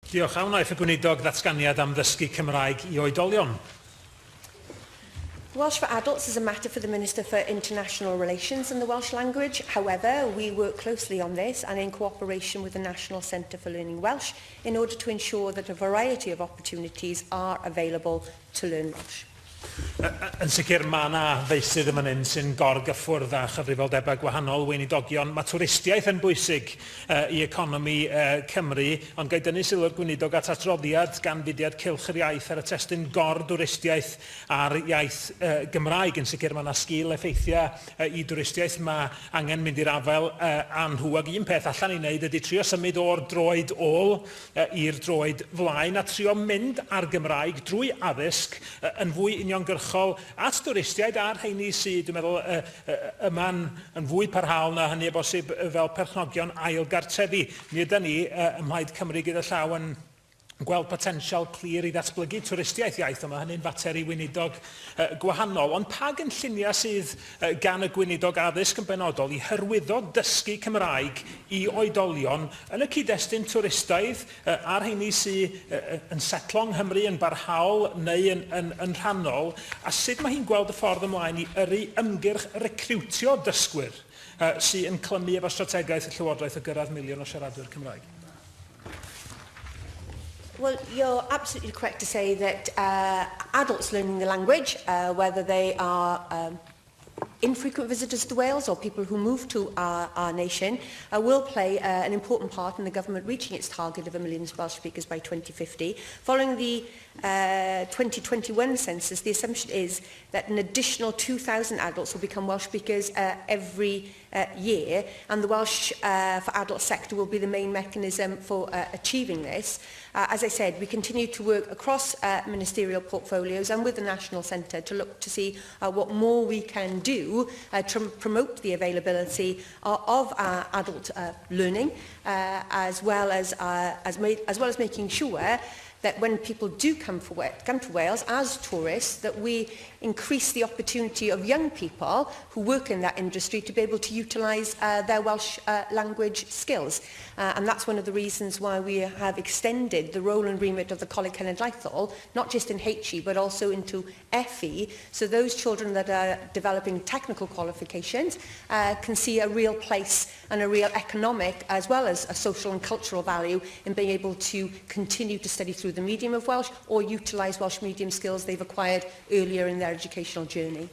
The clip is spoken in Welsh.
Diolch. A wnaeth y gweinidog ddatganiad am ddysgu Cymraeg I oedolion. Welsh for adults is a matter for the Minister for International Relations and the Welsh language. However, we work closely on this and in cooperation with the National Centre for Learning Welsh in order to ensure that a variety of opportunities are available to learn Welsh. Yn sicr mae yna feisydd yma hyn sy'n gorgyffwrdd â chyfrifoldebau gwahanol weinidogion. Mae twristiaeth yn bwysig I economi Cymru, ond gai dynnu sylw'r gweinidog at atroddiad gan fudiad Cylch yr Iaith ar y testyn gor-dwristiaeth ar iaith Gymraeg. Yn sicr mae yna sgil effeithiau I dwristiaeth. Mae angen mynd i'r afel anhwag. Un peth allan I wneud ydy trio symud o'r droed ôl i'r droed flaen a trio mynd ar Gymraeg drwy addysg yn fwy uniongyrchol at dwristiaid a'r rheini sydd, dwi'n meddwl, yma'n fwy parhaol na hynny o bosib fel perchnogion ailgartrefi. Mi ydyn ni, ym Mhaid Cymru gyda llaw yn gweld potensial clir I ddatblygu twristiaeth iaith yma, hynny'n fater I weinidog gwahanol. Ond pa gynlluniau sydd gan y gweinidog addysg yn benodol I hyrwyddo dysgu Cymraeg I oedolion yn y cyd-destun twristaidd a'r rheini sydd yn setlo yng Nghymru yn barhaol neu yn rhannol, a sut mae hi'n gweld y ffordd ymlaen I yrru ymgyrch recriwtio dysgwyr sydd yn clymu efo strategaeth y Llywodraeth o gyrraedd miliwn o siaradwyr Cymraeg? Well, you're absolutely correct to say that adults learning the language, whether they are infrequent visitors to Wales or people who move to our nation, will play an important part in the government reaching its target of 1 million Welsh speakers by 2050. Following the 2021 census, the assumption is that an additional 2,000 adults will become Welsh speakers every year, and the Welsh for Adults sector will be the main mechanism for achieving this. As I said, we continue to work across ministerial portfolios and with the National Centre to look to see what more we can do to promote the availability of adult learning, as well as making sure that when people do come to Wales as tourists, that we increase the opportunity of young people who work in that industry to be able to utilise their Welsh language skills. And that's one of the reasons why we have extended the role and remit of the Coleg Cenedlaethol, not just in HE, but also into FE, so those children that are developing technical qualifications can see a real place and a real economic, as well as a social and cultural value in being able to continue to study through the medium of Welsh or utilise Welsh medium skills they've acquired earlier in their educational journey.